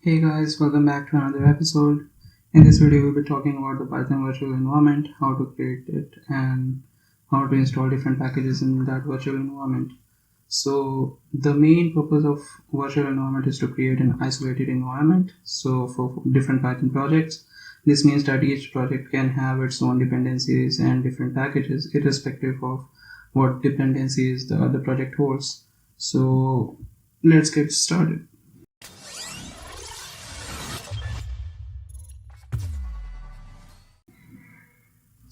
Hey guys, welcome back to another episode. In this video, we'll be talking about the Python virtual environment, how to create it, and how to install different packages in that virtual environment. So, the main purpose of virtual environment is to create an isolated environment. So, for different Python projects, this means that each project can have its own dependencies and different packages, irrespective of what dependencies the other project holds. So, let's get started.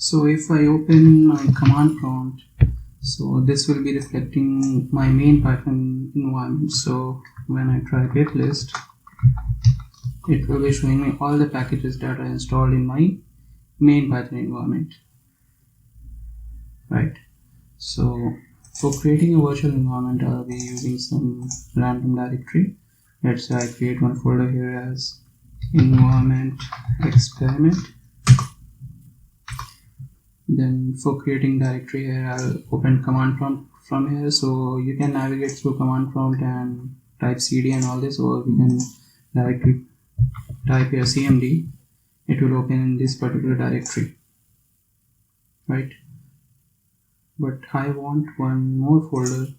So if I open my command prompt, so this will be reflecting my main Python environment. So when I try pip list, it will be showing me all the packages that are installed in my main Python environment. Right. So for creating a virtual environment, I'll be using some random directory. Let's say I create one folder here as environment experiment. Then for creating directory here, I'll open command prompt from here, so you can navigate through command prompt and type cd and all this, or we can directly type here cmd. It will open in this particular directory, right? But I want one more folder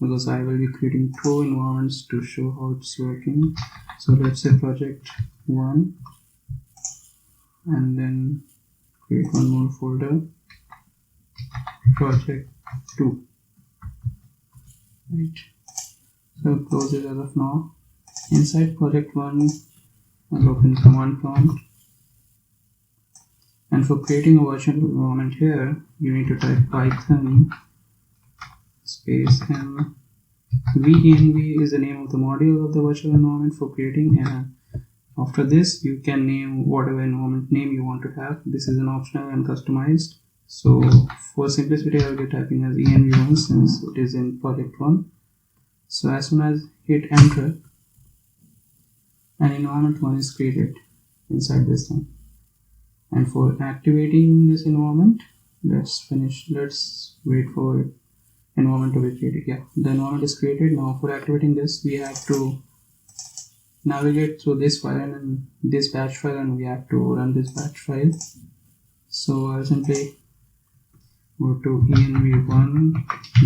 because I will be creating two environments to show how it's working. So let's say project 1 and then create one more folder, project 2, right? So close it as of now. Inside project 1, I'll open command prompt, and for creating a virtual environment here, you need to type python space m. VENV is the name of the module of the virtual environment for creating, and after this you can name whatever environment name you want to have. This is an optional and customized. So for simplicity, I'll be typing as env1 since it is in project 1. So as soon as hit enter, an environment 1 is created inside this thing. And for activating this environment, let's wait for environment to be created. Yeah, the environment is created. Now for activating this, we have to navigate through this file and this batch file, and we have to run this batch file. So I'll simply go to env1,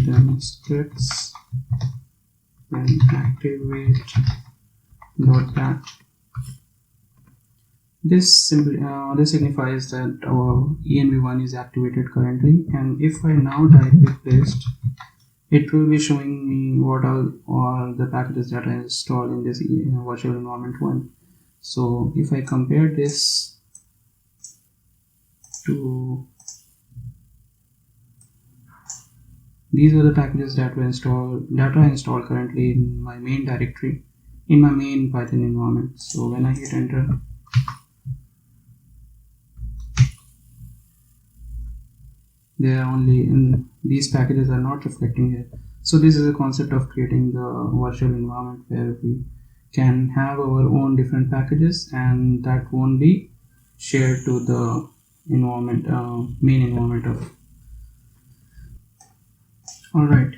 then scripts, then activate .batch. This signifies that our env1 is activated currently, and if I now type request, it will be showing me what all the packages that I installed in this virtual environment 1. So if I compare this to these are the packages that are installed currently in my main directory, in my main Python environment. So when I hit enter, they are only in these packages are not reflecting here. So this is a concept of creating the virtual environment where we can have our own different packages, and that won't be shared to the environment, main environment of. Alright,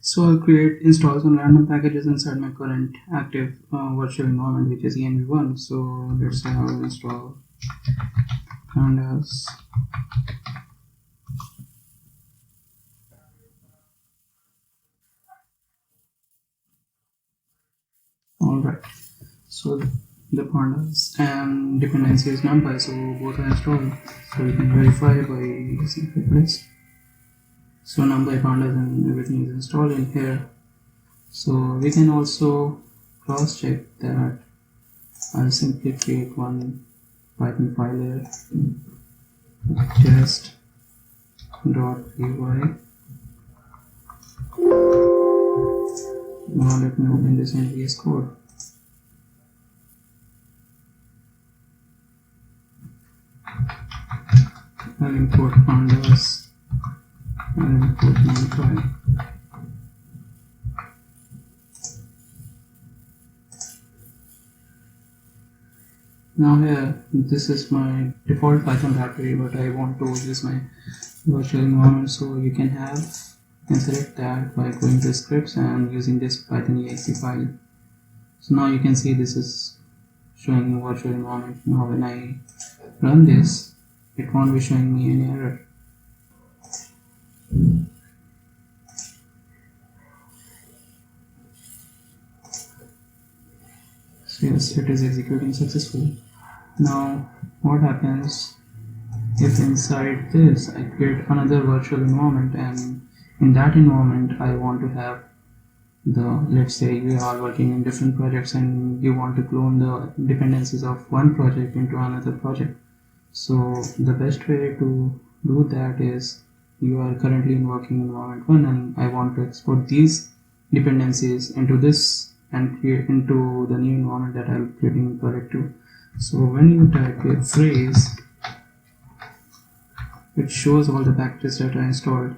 so I'll install some random packages inside my current active virtual environment, which is env1. So let's say I'll install pandas. Alright, so the pandas and dependency is numpy, so both are installed. So we can verify by using replace. So numpy, pandas, and everything is installed in here. So we can also cross check that. I'll simply create one Python file here, test.py. Now let me open this in VS Code. I'll import pandas and import numpy. Now here, this is my default Python library, but I want to use my virtual environment, so you can select that by going to scripts and using this Python exe file. So now you can see this is showing a virtual environment. Now when I run this, it won't be showing me any error. So yes, it is executing successfully. Now what happens if inside this I create another virtual environment, and in that environment I want to have let's say you are working in different projects and you want to clone the dependencies of one project into another project. So the best way to do that is, you are currently in working environment 1 and I want to export these dependencies into this and create into the new environment that I'm creating in project 2. So when you type a phrase, it shows all the packages that are installed.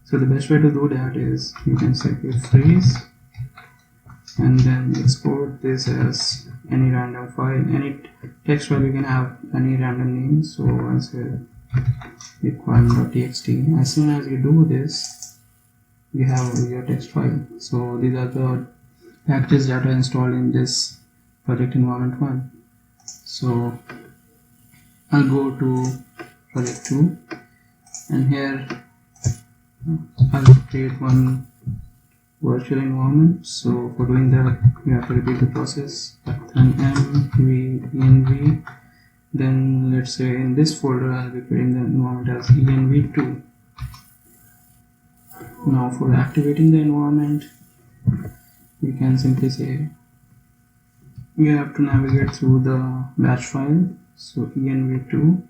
So the best way to do that is, you can set a phrase and then export this as any random file, any text file. You can have any random name. So I'll say requirement.txt. As soon as you do this, you have your text file. So these are the packages that are installed in this project environment 1. So I'll go to project 2 and here I'll create one virtual environment. So for doing that, we have to repeat the process. Then VENV. Then let's say in this folder I'll be creating the environment as env2. Now for activating the environment, we can simply say you have to navigate through the batch file. So env2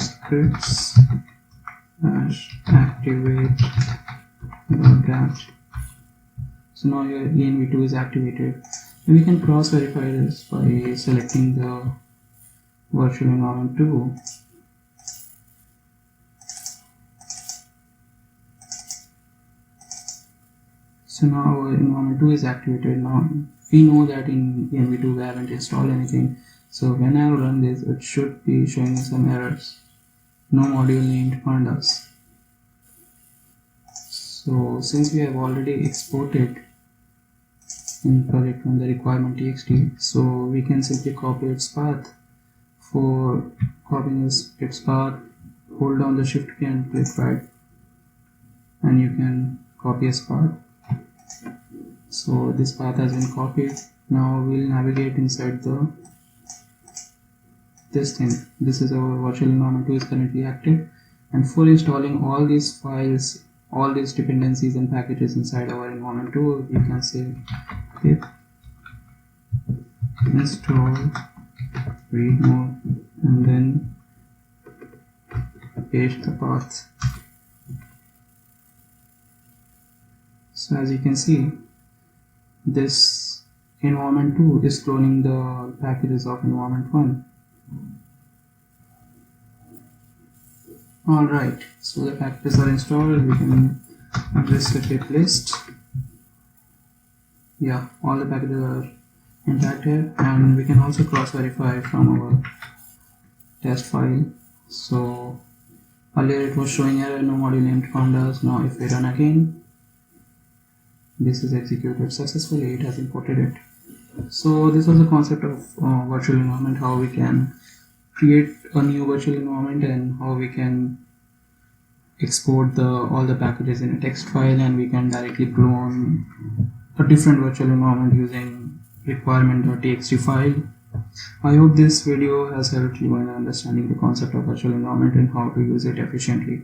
scripts activate .dat. So now your env2 is activated, and we can cross verify this by selecting the virtual environment 2. So now our environment 2 is activated. Now we know that in env2 we haven't installed anything, so when I run this, it should be showing some errors. No module named pandas. So since we have already exported in project 1 the requirement.txt, so we can simply copy its path. For copying its path, hold down the shift key and click right, and you can copy its path. So this path has been copied. Now we'll navigate inside this thing. This is our virtual environment 2 is currently active, and for installing all these files, all these dependencies and packages inside our environment 2, you can say pip install read more and then paste the path. So as you can see, this environment 2 is cloning the packages of environment 1. Alright, so the packages are installed. We can address the pip list. Yeah, all the packages are intact here, and we can also cross verify from our test file. So earlier it was showing error, no module named pandas. Now if we run again, this is executed successfully, it has imported it. So this was the concept of virtual environment, how we can create a new virtual environment and how we can export all the packages in a text file, and we can directly clone a different virtual environment using requirement.txt file. I hope this video has helped you in understanding the concept of virtual environment and how to use it efficiently.